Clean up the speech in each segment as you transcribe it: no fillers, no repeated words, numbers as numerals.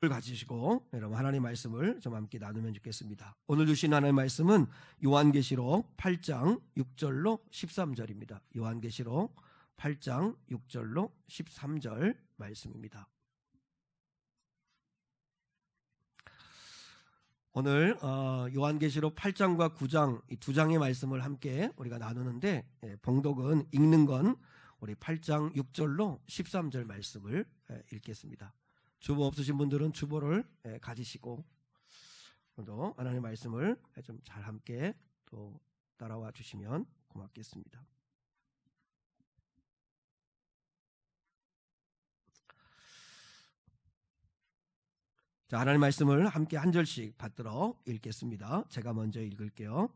가지시고 여러분 하나님의 말씀을 좀 함께 나누면 좋겠습니다. 오늘 주신 하나님의 말씀은 요한계시록 8장 6절로 13절입니다. 요한계시록 8장 6절로 13절 말씀입니다. 오늘 요한계시록 8장과 9장 이 두 장의 말씀을 함께 우리가 나누는데, 봉독은 읽는 건 우리 8장 6절로 13절 말씀을 읽겠습니다. 주보 없으신 분들은 주보를 가지시고 또 하나님의 말씀을 좀 잘 함께 또 따라와 주시면 고맙겠습니다. 자, 하나님의 말씀을 함께 한 절씩 받들어 읽겠습니다. 제가 먼저 읽을게요.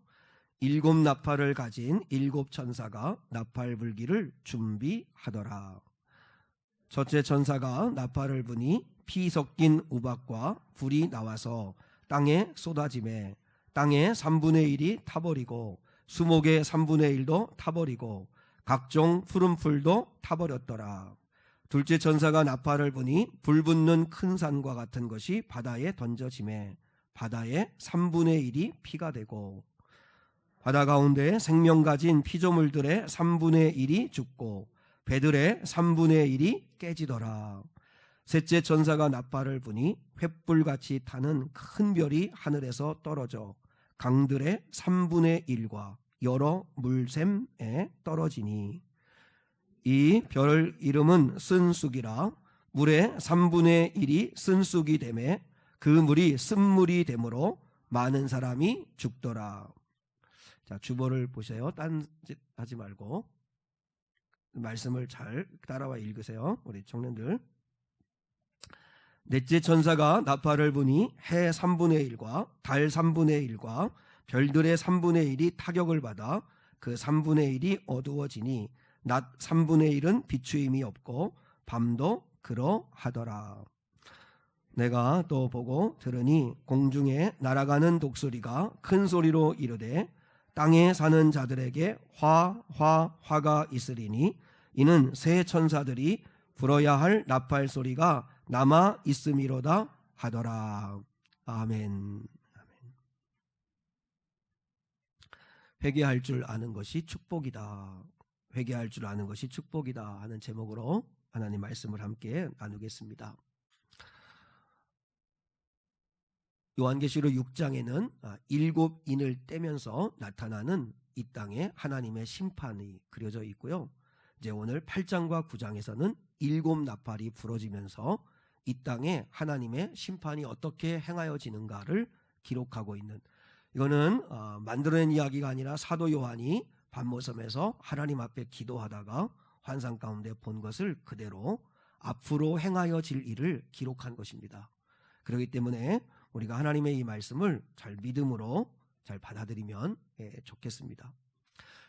7 나팔을 가진 7 천사가 나팔 불기를 준비하더라. 첫째 천사가 나팔을 부니 피 섞인 우박과 불이 나와서 땅에 쏟아지매 땅의 3분의 1이 타버리고 수목의 3분의 1도 타버리고 각종 푸른 풀도 타버렸더라. 둘째 천사가 나팔을 부니 불 붙는 큰 산과 같은 것이 바다에 던져지매 바다의 3분의 1이 피가 되고 바다 가운데 생명 가진 피조물들의 3분의 1이 죽고 배들의 3분의 1이 깨지더라. 셋째 천사가 나팔을 부니 횃불같이 타는 큰 별이 하늘에서 떨어져 강들의 3분의 1과 여러 물샘에 떨어지니 이 별 이름은 쓴쑥이라. 물의 3분의 1이 쓴쑥이 되매 그 물이 쓴물이 되므로 많은 사람이 죽더라. 자, 주보를 보세요. 딴짓 하지 말고 말씀을 잘 따라와 읽으세요. 우리 청년들. 넷째 천사가 나팔을 부니 해 3분의 1과 달 3분의 1과 별들의 3분의 1이 타격을 받아 그 3분의 1이 어두워지니 낮 3분의 1은 비추임이 없고 밤도 그러하더라. 내가 또 보고 들으니 공중에 날아가는 독수리가 큰 소리로 이르되 땅에 사는 자들에게 화가 있으리니 이는 새 천사들이 불어야 할 나팔 소리가 남아 있음이로다 하더라. 아멘. 회개할 줄 아는 것이 축복이다. 회개할 줄 아는 것이 축복이다 하는 제목으로 하나님 말씀을 함께 나누겠습니다. 요한계시록 6장에는 7인을 떼면서 나타나는 이 땅에 하나님의 심판이 그려져 있고요. 이제 오늘 8장과 9장에서는 7 나팔이 부러지면서 이 땅에 하나님의 심판이 어떻게 행하여지는가를 기록하고 있는, 이거는 만들어낸 이야기가 아니라 사도 요한이 반모섬에서 하나님 앞에 기도하다가 환상 가운데 본 것을 그대로 앞으로 행하여질 일을 기록한 것입니다. 그렇기 때문에 우리가 하나님의 이 말씀을 잘 믿음으로 잘 받아들이면 좋겠습니다.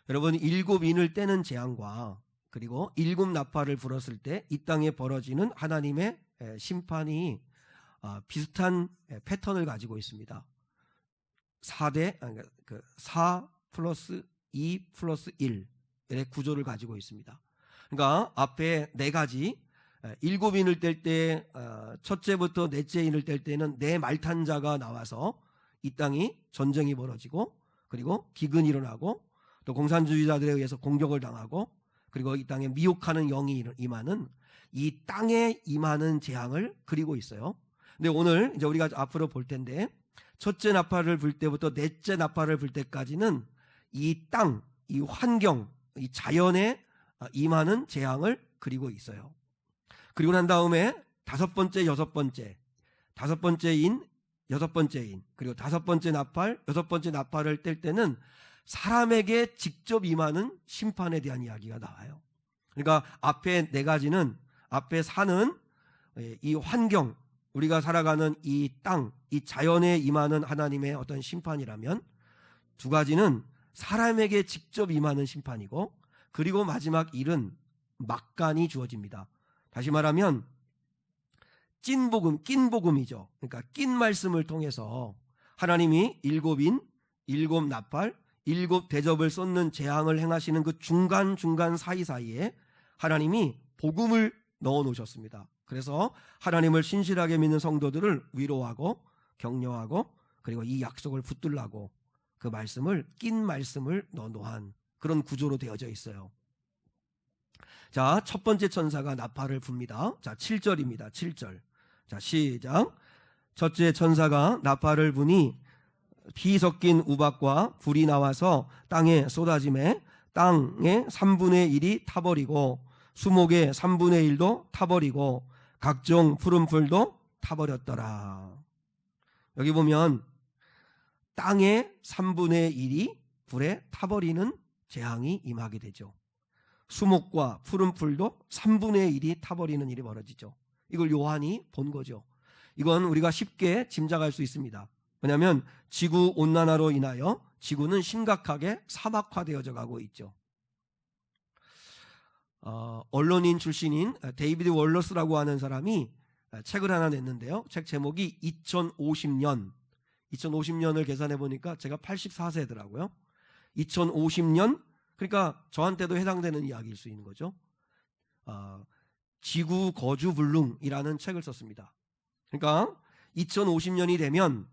여러분, 7인을 떼는 재앙과 그리고 7 나팔을 불었을 때 이 땅에 벌어지는 하나님의 심판이 비슷한 패턴을 가지고 있습니다. 4 플러스 2 플러스 1의 구조를 가지고 있습니다. 그러니까 앞에 4가지, 7인을 뗄 때 첫째부터 넷째 인을 뗄 때는 4 말탄 자가 나와서 이 땅이 전쟁이 벌어지고 그리고 기근이 일어나고 또 공산주의자들에 의해서 공격을 당하고 그리고 이 땅에 미혹하는 영이 임하는, 이 땅에 임하는 재앙을 그리고 있어요. 근데 오늘 이제 우리가 앞으로 볼 텐데, 첫째 나팔을 불 때부터 넷째 나팔을 불 때까지는 이 땅, 이 환경, 이 자연에 임하는 재앙을 그리고 있어요. 그리고 난 다음에 5번째, 6번째, 5번째 인, 6번째 인, 그리고 5번째 나팔, 6번째 나팔을 뗄 때는 사람에게 직접 임하는 심판에 대한 이야기가 나와요. 그러니까 앞에 4가지는, 앞에 사는 이 환경, 우리가 살아가는 이 땅, 이 자연에 임하는 하나님의 어떤 심판이라면, 2가지는 사람에게 직접 임하는 심판이고, 그리고 마지막 일은 막간이 주어집니다. 다시 말하면 낀 복음이죠. 그러니까 낀 말씀을 통해서 하나님이 7인, 7 나팔, 7 대접을 쏟는 재앙을 행하시는 그 중간 사이사이에 하나님이 복음을 넣어 놓으셨습니다. 그래서 하나님을 신실하게 믿는 성도들을 위로하고 격려하고 그리고 이 약속을 붙들라고 그 말씀을 낀 말씀을 넣어놓은 그런 구조로 되어져 있어요. 자, 첫 번째 천사가 나팔을 붑니다. 자, 7절입니다. 7절. 자, 시작. 첫째 천사가 나팔을 부니 피 섞인 우박과 불이 나와서 땅에 쏟아지매 땅의 3분의 1이 타버리고 수목의 3분의 1도 타버리고 각종 푸른 풀도 타버렸더라. 여기 보면 땅의 3분의 1이 불에 타버리는 재앙이 임하게 되죠. 수목과 푸른 풀도 3분의 1이 타버리는 일이 벌어지죠. 이걸 요한이 본 거죠. 이건 우리가 쉽게 짐작할 수 있습니다. 왜냐하면 지구 온난화로 인하여 지구는 심각하게 사막화되어져 가고 있죠. 언론인 출신인 데이비드 월러스라고 하는 사람이 책을 하나 냈는데요. 책 제목이 2050년을 계산해 보니까 제가 84세더라고요. 2050년, 그러니까 저한테도 해당되는 이야기일 수 있는 거죠. 지구 거주 불능이라는 책을 썼습니다. 그러니까 2050년이 되면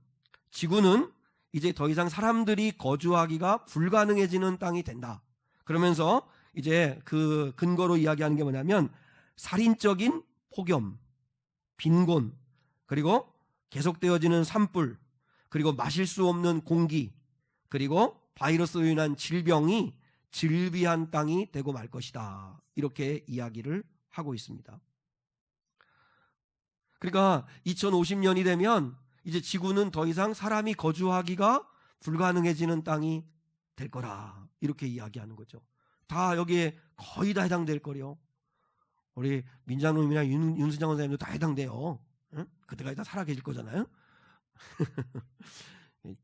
지구는 이제 더 이상 사람들이 거주하기가 불가능해지는 땅이 된다. 그러면서 이제 그 근거로 이야기하는 게 뭐냐면 살인적인 폭염, 빈곤, 그리고 계속되어지는 산불, 그리고 마실 수 없는 공기, 그리고 바이러스로 인한 질병이 질비한 땅이 되고 말 것이다. 이렇게 이야기를 하고 있습니다. 그러니까 2050년이 되면 이제 지구는 더 이상 사람이 거주하기가 불가능해지는 땅이 될 거라. 이렇게 이야기하는 거죠. 다 여기에 거의 다 해당될 거요. 우리 민장로님이나 윤수장 원사님도 다 해당돼요. 응? 그때까지 다 살아계실 거잖아요.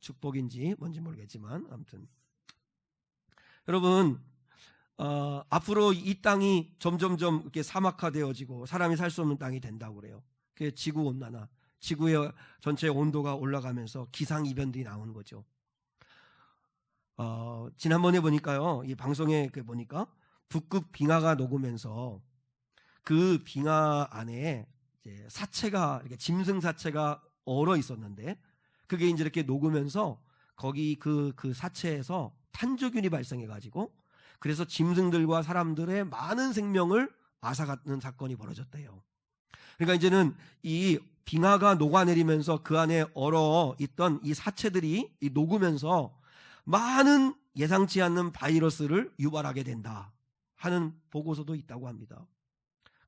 축복인지 뭔지 모르겠지만 아무튼 여러분 앞으로 이 땅이 점점점 이렇게 사막화되어지고 사람이 살 수 없는 땅이 된다고 그래요. 그게 지구 온난화, 지구의 전체 온도가 올라가면서 기상 이변들이 나오는 거죠. 지난번에 보니까요, 이 방송에 보니까 북극 빙하가 녹으면서 그 빙하 안에 이제 사체가 이렇게 짐승 사체가 얼어 있었는데 그게 이제 이렇게 녹으면서 거기 그 사체에서 탄저균이 발생해가지고 그래서 짐승들과 사람들의 많은 생명을 앗아가는 사건이 벌어졌대요. 그러니까 이제는 이 빙하가 녹아내리면서 그 안에 얼어 있던 이 사체들이 녹으면서 많은 예상치 않는 바이러스를 유발하게 된다 하는 보고서도 있다고 합니다.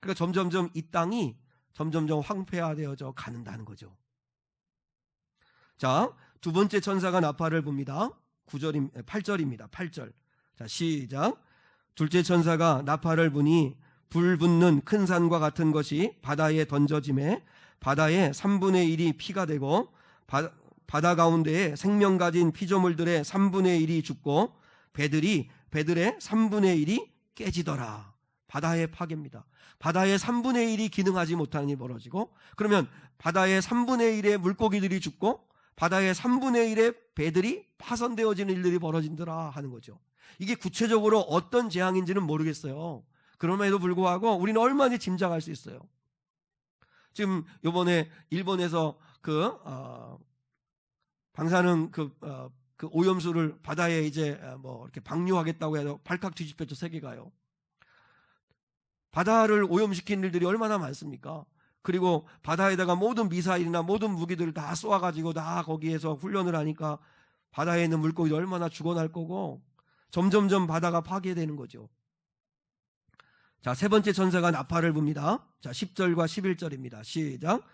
그러니까 점점점 이 땅이 점점점 황폐화되어져 가는다는 거죠. 자, 두 번째 천사가 나팔을 붑니다. 8절입니다. 8절. 자, 시작. 둘째 천사가 나팔을 부니 불 붙는 큰 산과 같은 것이 바다에 던져짐에 바다의 3분의 1이 피가 되고 바다 가운데에 생명 가진 피조물들의 3분의 1이 죽고 배들의 3분의 1이 깨지더라. 바다의 파괴입니다. 바다의 3분의 1이 기능하지 못하는 일이 벌어지고 그러면 바다의 3분의 1의 물고기들이 죽고 바다의 3분의 1의 배들이 파손되어지는 일들이 벌어진더라 하는 거죠. 이게 구체적으로 어떤 재앙인지는 모르겠어요. 그럼에도 불구하고 우리는 얼마나 짐작할 수 있어요. 지금 이번에 일본에서 방사능 그 오염수를 바다에 이제 이렇게 방류하겠다고 해서 발칵 뒤집혔죠. 세계가요. 바다를 오염시킨 일들이 얼마나 많습니까? 그리고 바다에다가 모든 미사일이나 모든 무기들을 다 쏘아가지고 다 거기에서 훈련을 하니까 바다에 있는 물고기도 얼마나 죽어날 거고 점점점 바다가 파괴되는 거죠. 자, 세 번째 천사가 나팔을 붑니다. 자, 10절과 11절입니다. 시작.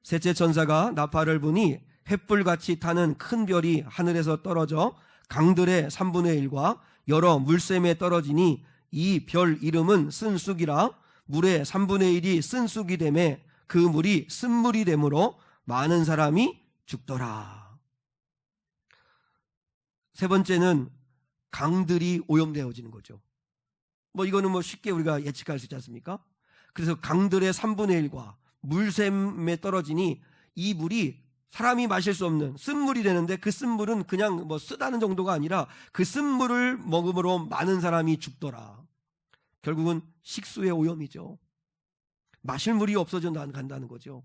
셋째 천사가 나팔을 부니 횃불같이 타는 큰 별이 하늘에서 떨어져 강들의 3분의 1과 여러 물샘에 떨어지니 이 별 이름은 쓴쑥이라 물의 3분의 1이 쓴쑥이 되매 그 물이 쓴물이 되므로 많은 사람이 죽더라. 세 번째는 강들이 오염되어지는 거죠. 이거는 쉽게 우리가 예측할 수 있지 않습니까? 그래서 강들의 3분의 1과 물샘에 떨어지니 이 물이 사람이 마실 수 없는 쓴물이 되는데 그 쓴물은 그냥 쓰다는 정도가 아니라 그 쓴물을 먹음으로 많은 사람이 죽더라. 결국은 식수의 오염이죠. 마실 물이 없어져 간다는 거죠.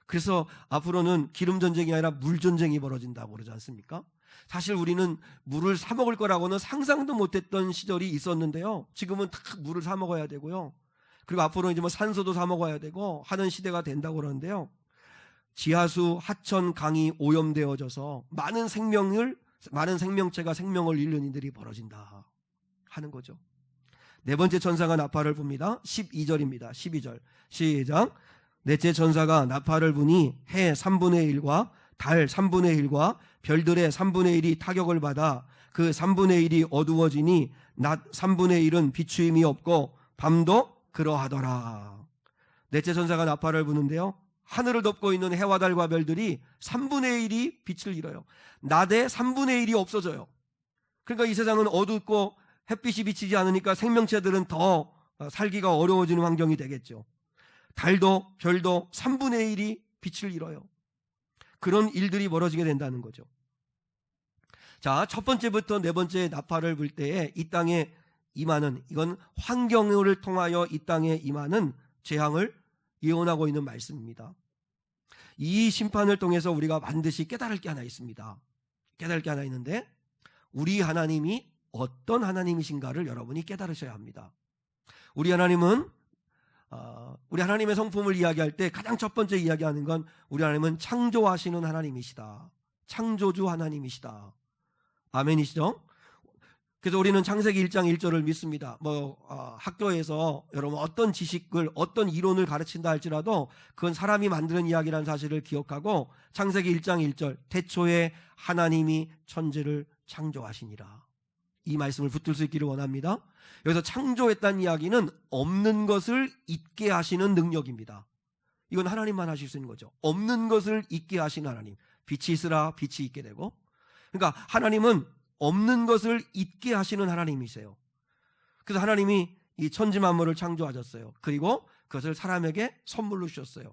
그래서 앞으로는 기름 전쟁이 아니라 물 전쟁이 벌어진다고 그러지 않습니까? 사실 우리는 물을 사 먹을 거라고는 상상도 못했던 시절이 있었는데요. 지금은 다 물을 사 먹어야 되고요. 그리고 앞으로 이제 뭐 산소도 사 먹어야 되고 하는 시대가 된다고 그러는데요. 지하수, 하천, 강이 오염되어져서 많은 생명체가 생명을 잃는 일들이 벌어진다 하는 거죠. 네 번째 천사가 나팔을 붑니다. 12절입니다. 12절 시작. 넷째 천사가 나팔을 부니 해 3분의 1과 달 3분의 1과 별들의 3분의 1이 타격을 받아 그 3분의 1이 어두워지니 낮 3분의 1은 비추임이 없고 밤도 그러하더라. 넷째 천사가 나팔을 부는데요, 하늘을 덮고 있는 해와 달과 별들이 3분의 1이 빛을 잃어요. 낮에 3분의 1이 없어져요. 그러니까 이 세상은 어둡고 햇빛이 비치지 않으니까 생명체들은 더 살기가 어려워지는 환경이 되겠죠. 달도 별도 3분의 1이 빛을 잃어요. 그런 일들이 벌어지게 된다는 거죠. 자, 첫 번째부터 네 번째 나팔을 불 때에 이 땅에 임하는, 이건 환경을 통하여 이 땅에 임하는 재앙을 예언하고 있는 말씀입니다. 이 심판을 통해서 우리가 반드시 깨달을 게 하나 있습니다. 깨달을 게 하나 있는데, 우리 하나님이 어떤 하나님이신가를 여러분이 깨달으셔야 합니다. 우리 하나님은 우리 하나님의 성품을 이야기할 때 가장 첫 번째 이야기하는 건 우리 하나님은 창조하시는 하나님이시다. 창조주 하나님이시다. 아멘이시죠? 그래서 우리는 창세기 1장 1절을 믿습니다. 학교에서 여러분 어떤 지식을, 어떤 이론을 가르친다 할지라도 그건 사람이 만드는 이야기라는 사실을 기억하고 창세기 1장 1절 태초에 하나님이 천지를 창조하시니라. 이 말씀을 붙들 수 있기를 원합니다. 여기서 창조했다는 이야기는 없는 것을 있게 하시는 능력입니다. 이건 하나님만 하실 수 있는 거죠. 없는 것을 있게 하시는 하나님. 빛이 있으라 빛이 있게 되고, 그러니까 하나님은 없는 것을 있게 하시는 하나님이세요. 그래서 하나님이 이 천지 만물을 창조하셨어요. 그리고 그것을 사람에게 선물로 주셨어요.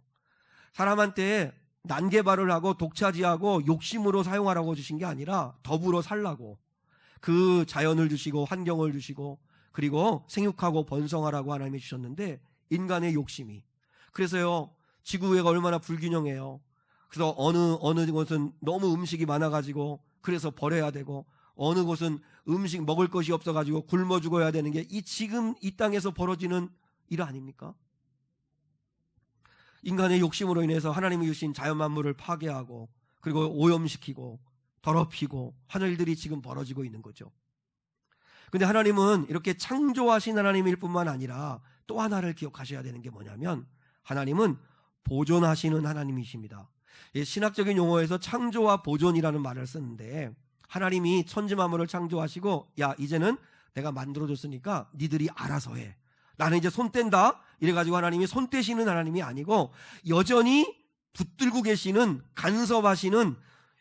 사람한테 난개발을 하고 독차지하고 욕심으로 사용하라고 주신 게 아니라 더불어 살라고, 그 자연을 주시고 환경을 주시고 그리고 생육하고 번성하라고 하나님이 주셨는데, 인간의 욕심이, 그래서요 지구가 얼마나 불균형해요. 그래서 어느 곳은 너무 음식이 많아가지고 그래서 버려야 되고, 어느 곳은 음식 먹을 것이 없어가지고 굶어 죽어야 되는 게 지금 이 땅에서 벌어지는 일 아닙니까? 인간의 욕심으로 인해서 하나님이 주신 자연 만물을 파괴하고 그리고 오염시키고 더럽히고 하는 일들이 지금 벌어지고 있는 거죠. 그런데 하나님은 이렇게 창조하신 하나님일 뿐만 아니라 또 하나를 기억하셔야 되는 게 뭐냐면, 하나님은 보존하시는 하나님이십니다. 신학적인 용어에서 창조와 보존이라는 말을 쓰는데, 하나님이 천지 만물을 창조하시고 야 이제는 내가 만들어줬으니까 니들이 알아서 해, 나는 이제 손 뗀다 이래가지고 하나님이 손 떼시는 하나님이 아니고 여전히 붙들고 계시는, 간섭하시는,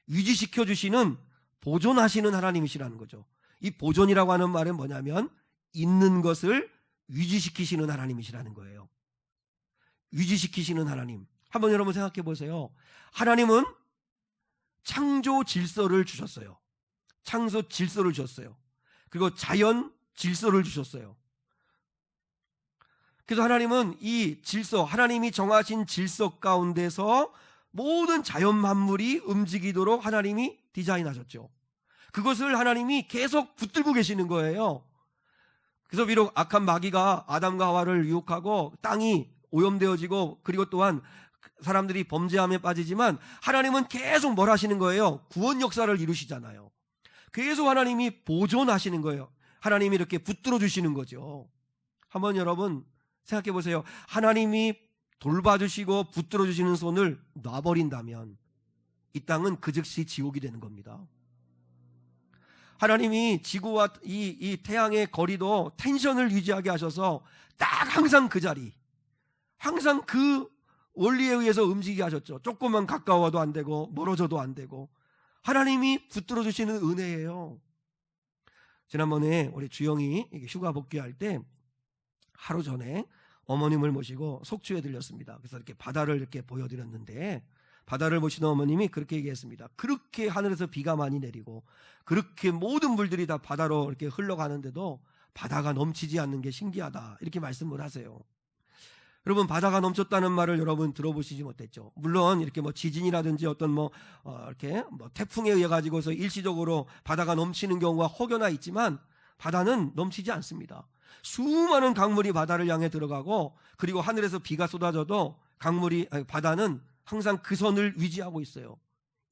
유지시켜주시는, 보존하시는 하나님이시라는 거죠. 이 보존이라고 하는 말은 뭐냐면 있는 것을 유지시키시는 하나님이시라는 거예요. 유지시키시는 하나님. 한번 여러분 생각해 보세요. 하나님은 창조 질서를 주셨어요. 창조 질서를 주셨어요. 그리고 자연 질서를 주셨어요. 그래서 하나님은 이 질서, 하나님이 정하신 질서 가운데서 모든 자연 만물이 움직이도록 하나님이 디자인하셨죠. 그것을 하나님이 계속 붙들고 계시는 거예요. 그래서 비록 악한 마귀가 아담과 하와를 유혹하고 땅이 오염되어지고 그리고 또한 사람들이 범죄함에 빠지지만, 하나님은 계속 뭘 하시는 거예요? 구원 역사를 이루시잖아요. 계속 하나님이 보존하시는 거예요. 하나님이 이렇게 붙들어 주시는 거죠. 한번 여러분 생각해 보세요. 하나님이 돌봐주시고 붙들어 주시는 손을 놔버린다면 이 땅은 그 즉시 지옥이 되는 겁니다. 하나님이 지구와 이 태양의 거리도 텐션을 유지하게 하셔서 딱 항상 그 자리, 항상 그 원리에 의해서 움직이게 하셨죠. 조금만 가까워도 안 되고 멀어져도 안 되고, 하나님이 붙들어 주시는 은혜예요. 지난번에 우리 주영이 휴가 복귀할 때 하루 전에 어머님을 모시고 속초에 들렸습니다. 그래서 이렇게 바다를 이렇게 보여드렸는데, 바다를 보시는 어머님이 그렇게 얘기했습니다. 그렇게 하늘에서 비가 많이 내리고 그렇게 모든 물들이 다 바다로 이렇게 흘러가는데도 바다가 넘치지 않는 게 신기하다, 이렇게 말씀을 하세요. 여러분, 바다가 넘쳤다는 말을 여러분 들어보시지 못했죠. 물론 이렇게 뭐 지진이라든지 어떤 이렇게 태풍에 의해 가지고서 일시적으로 바다가 넘치는 경우가 혹여나 있지만 바다는 넘치지 않습니다. 수많은 강물이 바다를 향해 들어가고, 그리고 하늘에서 비가 쏟아져도 바다는 항상 그 선을 유지하고 있어요.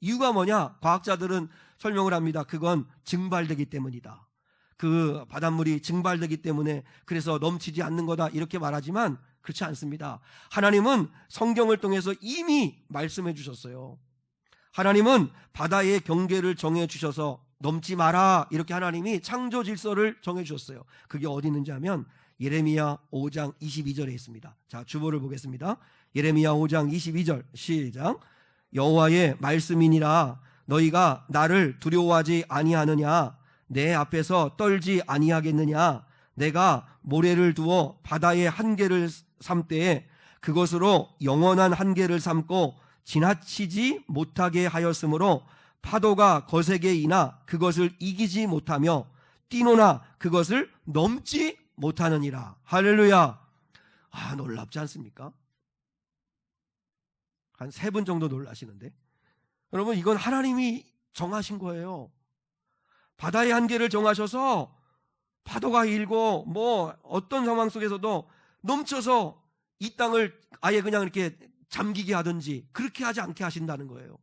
이유가 뭐냐? 과학자들은 설명을 합니다. 그건 증발되기 때문이다. 그 바닷물이 증발되기 때문에 그래서 넘치지 않는 거다, 이렇게 말하지만 그렇지 않습니다. 하나님은 성경을 통해서 이미 말씀해 주셨어요. 하나님은 바다의 경계를 정해 주셔서 넘지 마라, 이렇게 하나님이 창조 질서를 정해 주셨어요. 그게 어디 있는지 하면 예레미야 5장 22절에 있습니다. 자, 주보를 보겠습니다. 예레미야 5장 22절 시작. 여호와의 말씀이니라. 너희가 나를 두려워하지 아니하느냐? 내 앞에서 떨지 아니하겠느냐? 내가 모래를 두어 바다의 한계를 삼때에 그것으로 영원한 한계를 삼고 지나치지 못하게 하였으므로 파도가 거세게 이나 그것을 이기지 못하며 뛰노나 그것을 넘지 못하느니라. 할렐루야. 놀랍지 않습니까? 한 3분 정도 놀라시는데, 여러분, 이건 하나님이 정하신 거예요. 바다의 한계를 정하셔서 파도가 일고 어떤 상황 속에서도 넘쳐서 이 땅을 아예 그냥 이렇게 잠기게 하든지 그렇게 하지 않게 하신다는 거예요.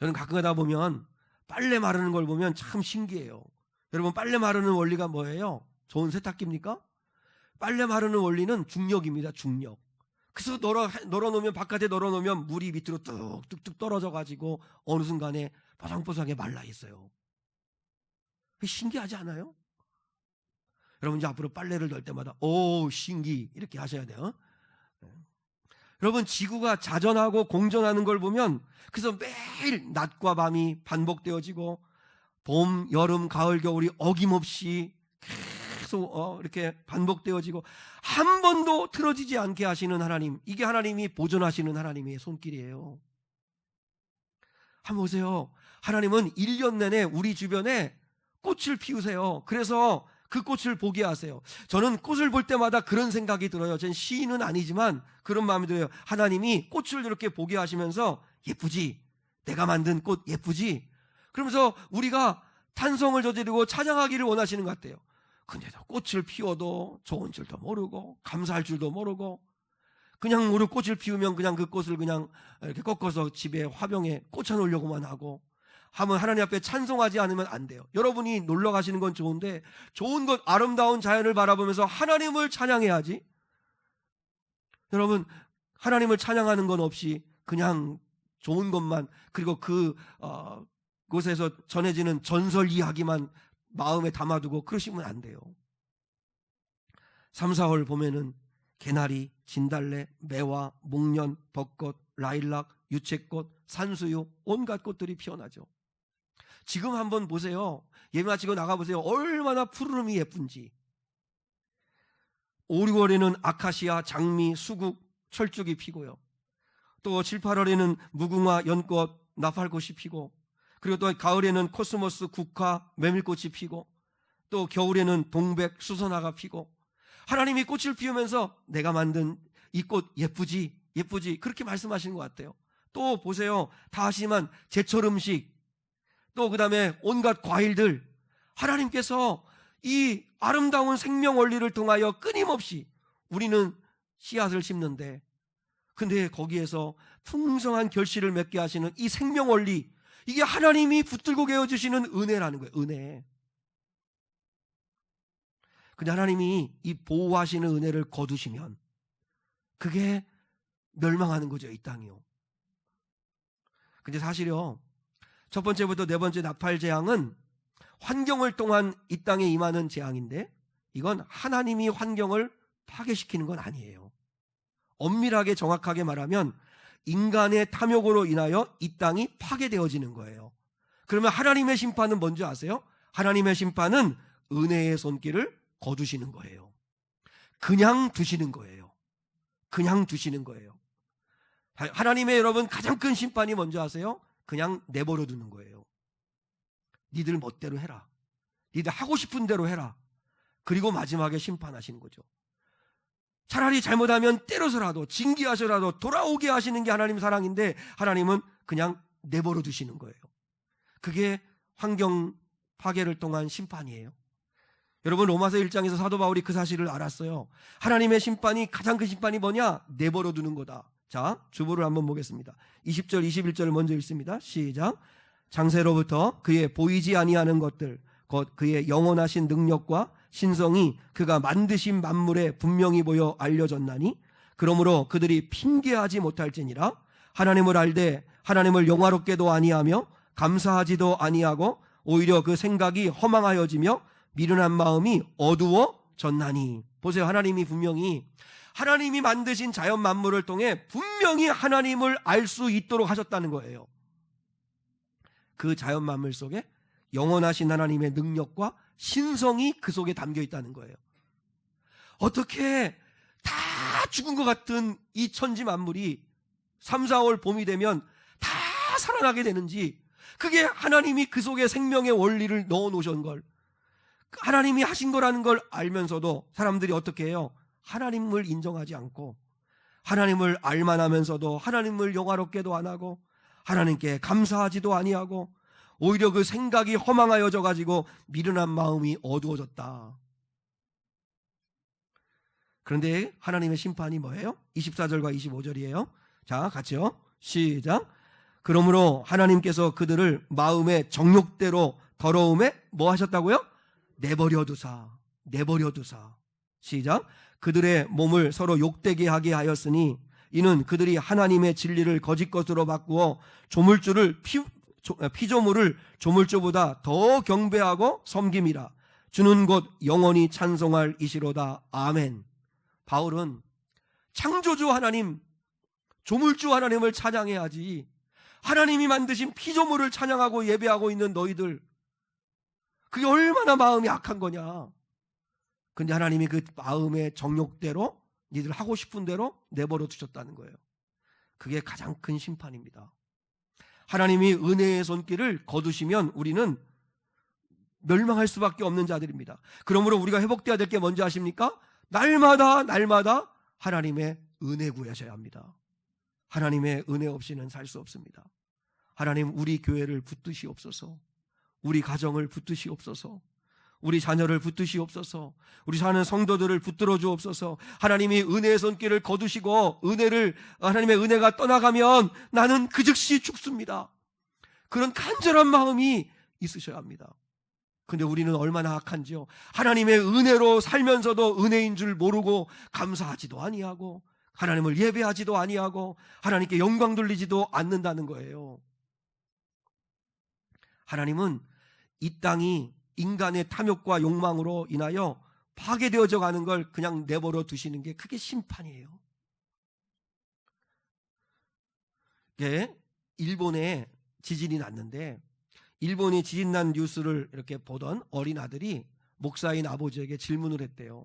저는 가끔 가다 보면 빨래 마르는 걸 보면 참 신기해요. 여러분, 빨래 마르는 원리가 뭐예요? 좋은 세탁기입니까? 빨래 마르는 원리는 중력입니다. 중력. 그래서 널어놓으면, 바깥에 널어놓으면 물이 밑으로 뚝뚝뚝 떨어져 가지고 어느 순간에 뽀송뽀송하게 말라 있어요. 신기하지 않아요? 여러분, 이제 앞으로 빨래를 널 때마다 오, 신기, 이렇게 하셔야 돼요. 여러분, 지구가 자전하고 공전하는 걸 보면, 그래서 매일 낮과 밤이 반복되어지고 봄, 여름, 가을, 겨울이 어김없이 계속 이렇게 반복되어지고 한 번도 틀어지지 않게 하시는 하나님, 이게 하나님이 보존하시는 하나님의 손길이에요. 한번 보세요. 하나님은 1년 내내 우리 주변에 꽃을 피우세요. 그래서 그 꽃을 보게 하세요. 저는 꽃을 볼 때마다 그런 생각이 들어요. 저는 시인은 아니지만 그런 마음이 들어요. 하나님이 꽃을 이렇게 보게 하시면서 예쁘지? 내가 만든 꽃 예쁘지? 그러면서 우리가 탄성을 저지르고 찬양하기를 원하시는 것 같아요. 근데도 꽃을 피워도 좋은 줄도 모르고 감사할 줄도 모르고 그냥 우리 꽃을 피우면 그냥 그 꽃을 그냥 이렇게 꺾어서 집에 화병에 꽂아 놓으려고만 하고, 하면 하나님 앞에 찬송하지 않으면 안 돼요. 여러분이 놀러 가시는 건 좋은데 좋은 것, 아름다운 자연을 바라보면서 하나님을 찬양해야지. 여러분, 하나님을 찬양하는 건 없이 그냥 좋은 것만, 그리고 그곳에서 전해지는 전설 이야기만 마음에 담아두고 그러시면 안 돼요. 3, 4월 보면은 개나리, 진달래, 매화, 목련, 벚꽃, 라일락, 유채꽃, 산수유, 온갖 꽃들이 피어나죠. 지금 한번 보세요. 예배 마치고 나가보세요. 얼마나 푸르름이 예쁜지. 5, 6월에는 아카시아, 장미, 수국, 철쭉이 피고요. 또 7, 8월에는 무궁화, 연꽃, 나팔꽃이 피고, 그리고 또 가을에는 코스모스, 국화, 메밀꽃이 피고, 또 겨울에는 동백, 수선화가 피고, 하나님이 꽃을 피우면서 내가 만든 이 꽃 예쁘지? 예쁘지? 그렇게 말씀하시는 것 같아요. 또 보세요. 다 하시지만 제철 음식, 또 그 다음에 온갖 과일들, 하나님께서 이 아름다운 생명 원리를 통하여 끊임없이 우리는 씨앗을 심는데, 근데 거기에서 풍성한 결실을 맺게 하시는 이 생명 원리, 이게 하나님이 붙들고 계어주시는 은혜라는 거예요. 은혜. 근데 하나님이 이 보호하시는 은혜를 거두시면 그게 멸망하는 거죠, 이 땅이요. 근데 사실요, 첫 번째부터 네 번째 나팔 재앙은 환경을 통한 이 땅에 임하는 재앙인데, 이건 하나님이 환경을 파괴시키는 건 아니에요. 엄밀하게 정확하게 말하면 인간의 탐욕으로 인하여 이 땅이 파괴되어지는 거예요. 그러면 하나님의 심판은 뭔지 아세요? 하나님의 심판은 은혜의 손길을 거두시는 거예요. 그냥 두시는 거예요. 그냥 두시는 거예요. 하나님의 여러분 가장 큰 심판이 뭔지 아세요? 그냥 내버려 두는 거예요. 니들 멋대로 해라. 니들 하고 싶은 대로 해라. 그리고 마지막에 심판하시는 거죠. 차라리 잘못하면 때려서라도 징계하셔라도 돌아오게 하시는 게 하나님 사랑인데 하나님은 그냥 내버려 두시는 거예요. 그게 환경 파괴를 통한 심판이에요. 여러분, 로마서 1장에서 사도 바울이 그 사실을 알았어요. 하나님의 심판이, 가장 큰 심판이 뭐냐? 내버려 두는 거다. 자, 주보를 한번 보겠습니다. 20절 21절을 먼저 읽습니다. 시작. 장세로부터 그의 보이지 아니하는 것들 곧 그의 영원하신 능력과 신성이 그가 만드신 만물에 분명히 보여 알려졌나니 그러므로 그들이 핑계하지 못할지니라. 하나님을 알되 하나님을 영화롭게도 아니하며 감사하지도 아니하고 오히려 그 생각이 허망하여지며 미련한 마음이 어두워졌나니. 보세요. 하나님이 분명히 하나님이 만드신 자연 만물을 통해 분명히 하나님을 알 수 있도록 하셨다는 거예요. 그 자연 만물 속에 영원하신 하나님의 능력과 신성이 그 속에 담겨 있다는 거예요. 어떻게 다 죽은 것 같은 이 천지 만물이 3, 4월 봄이 되면 다 살아나게 되는지, 그게 하나님이 그 속에 생명의 원리를 넣어 놓으신 걸, 하나님이 하신 거라는 걸 알면서도 사람들이 어떻게 해요? 하나님을 인정하지 않고 하나님을 알만하면서도 하나님을 영화롭게도 안 하고 하나님께 감사하지도 아니하고 오히려 그 생각이 허망하여져 가지고 미련한 마음이 어두워졌다. 그런데 하나님의 심판이 뭐예요? 24절과 25절이에요. 자, 같이요. 시작. 그러므로 하나님께서 그들을 마음의 정욕대로 더러움에 뭐 하셨다고요? 내버려 두사. 시작. 그들의 몸을 서로 욕되게 하게 하였으니 이는 그들이 하나님의 진리를 거짓 것으로 바꾸어 피조물을 조물주보다 더 경배하고 섬김이라. 주는 곧 영원히 찬송할 이시로다. 아멘. 바울은 창조주 하나님, 조물주 하나님을 찬양해야지 하나님이 만드신 피조물을 찬양하고 예배하고 있는 너희들, 그게 얼마나 마음이 악한 거냐. 근데 하나님이 그 마음의 정욕대로 니들 하고 싶은 대로 내버려 두셨다는 거예요. 그게 가장 큰 심판입니다. 하나님이 은혜의 손길을 거두시면 우리는 멸망할 수밖에 없는 자들입니다. 그러므로 우리가 회복되어야 될 게 뭔지 아십니까? 날마다 하나님의 은혜 구하셔야 합니다. 하나님의 은혜 없이는 살 수 없습니다. 하나님, 우리 교회를 붙드시옵소서. 우리 가정을 붙드시옵소서. 우리 자녀를 붙드시옵소서. 우리 사는 성도들을 붙들어 주옵소서. 하나님이 은혜의 손길을 거두시고 하나님의 은혜가 떠나가면 나는 그 즉시 죽습니다. 그런 간절한 마음이 있으셔야 합니다. 근데 우리는 얼마나 악한지요. 하나님의 은혜로 살면서도 은혜인 줄 모르고 감사하지도 아니하고 하나님을 예배하지도 아니하고 하나님께 영광 돌리지도 않는다는 거예요. 하나님은 이 땅이 인간의 탐욕과 욕망으로 인하여 파괴되어져 가는 걸 그냥 내버려 두시는 게 그게 심판이에요. 일본에 지진이 났는데 일본이 지진 난 뉴스를 이렇게 보던 어린 아들이 목사인 아버지에게 질문을 했대요.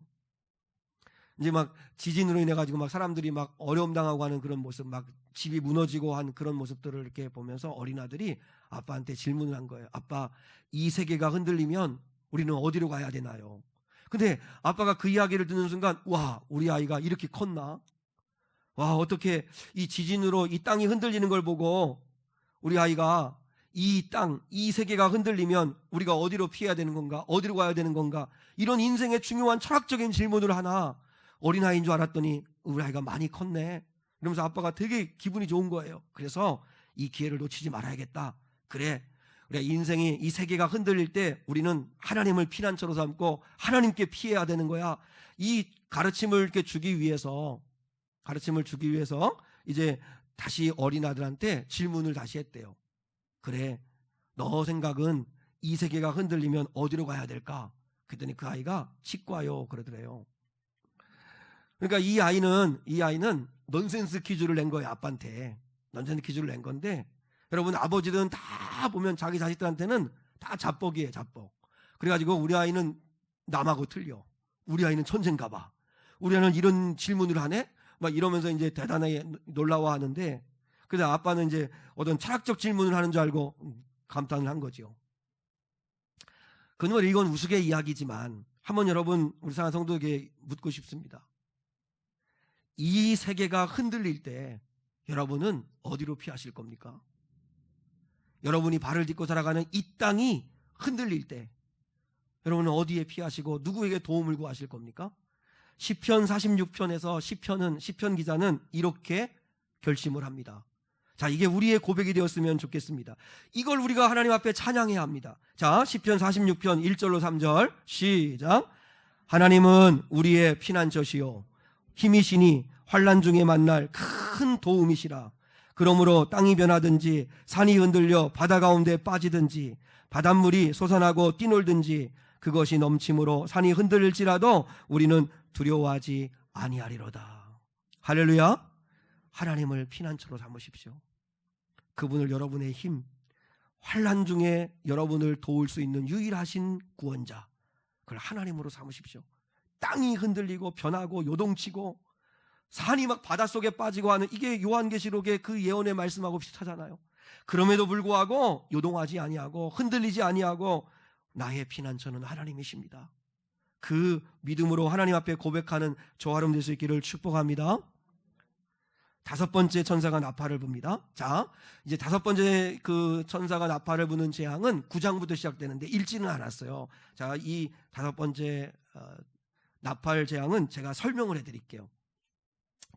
이제 막 지진으로 인해 가지고 막 사람들이 막 어려움 당하고 하는 그런 모습, 막 집이 무너지고 한 그런 모습들을 이렇게 보면서 어린 아들이 아빠한테 질문을 한 거예요. 아빠, 이 세계가 흔들리면 우리는 어디로 가야 되나요? 근데 아빠가 그 이야기를 듣는 순간, 와, 우리 아이가 이렇게 컸나? 와, 어떻게 이 지진으로 이 땅이 흔들리는 걸 보고 우리 아이가 이 땅, 이 세계가 흔들리면 우리가 어디로 피해야 되는 건가? 어디로 가야 되는 건가? 이런 인생의 중요한 철학적인 질문을 하나 어린아이인 줄 알았더니 우리 아이가 많이 컸네. 그러면서 아빠가 되게 기분이 좋은 거예요. 그래서 이 기회를 놓치지 말아야겠다. 그래, 우리가 인생이 이 세계가 흔들릴 때 우리는 하나님을 피난처로 삼고 하나님께 피해야 되는 거야. 이 가르침을 이렇게 주기 위해서 이제 다시 어린 아들한테 질문을 다시 했대요. 그래, 너 생각은 이 세계가 흔들리면 어디로 가야 될까? 그랬더니 그 아이가 치과요 그러더래요. 그러니까 이 아이는 넌센스 퀴즈를 낸 거예요. 아빠한테 넌센스 퀴즈를 낸 건데, 여러분, 아버지들은 다 보면 자기 자식들한테는 다 자뻑이에요. 자뻑. 그래가지고 우리 아이는 남하고 틀려. 우리 아이는 천재인가 봐. 우리 아이는 이런 질문을 하네? 막 이러면서 이제 대단하게 놀라워하는데, 그래서 아빠는 이제 어떤 철학적 질문을 하는 줄 알고 감탄을 한 거죠. 그놈을 이건 우스개 이야기지만 한번 여러분, 우리 사랑하는 성도에게 묻고 싶습니다. 이 세계가 흔들릴 때 여러분은 어디로 피하실 겁니까? 여러분이 발을 딛고 살아가는 이 땅이 흔들릴 때 여러분은 어디에 피하시고 누구에게 도움을 구하실 겁니까? 시편 46편에서 시편 기자는 이렇게 결심을 합니다. 자, 이게 우리의 고백이 되었으면 좋겠습니다. 이걸 우리가 하나님 앞에 찬양해야 합니다. 자, 시편 46편 1절로 3절 시작. 하나님은 우리의 피난처시요 힘이시니 환난 중에 만날 큰 도움이시라. 그러므로 땅이 변하든지 산이 흔들려 바다 가운데 빠지든지 바닷물이 솟아나고 뛰놀든지 그것이 넘침으로 산이 흔들릴지라도 우리는 두려워하지 아니하리로다. 할렐루야. 하나님을 피난처로 삼으십시오. 그분을 여러분의 힘, 환난 중에 여러분을 도울 수 있는 유일하신 구원자, 그걸 하나님으로 삼으십시오. 땅이 흔들리고 변하고 요동치고 산이 막 바닷속에 빠지고 하는, 이게 요한계시록의 그 예언의 말씀하고 비슷하잖아요. 그럼에도 불구하고 요동하지 아니하고 흔들리지 아니하고 나의 피난처는 하나님이십니다. 그 믿음으로 하나님 앞에 고백하는 저와 여러분 될 수 있기를 축복합니다. 다섯 번째 천사가 나팔을 붑니다. 자, 이제 다섯 번째 그 천사가 나팔을 부는 재앙은 9장부터 시작되는데 읽지는 않았어요. 자, 이 다섯 번째 나팔 재앙은 제가 설명을 해드릴게요.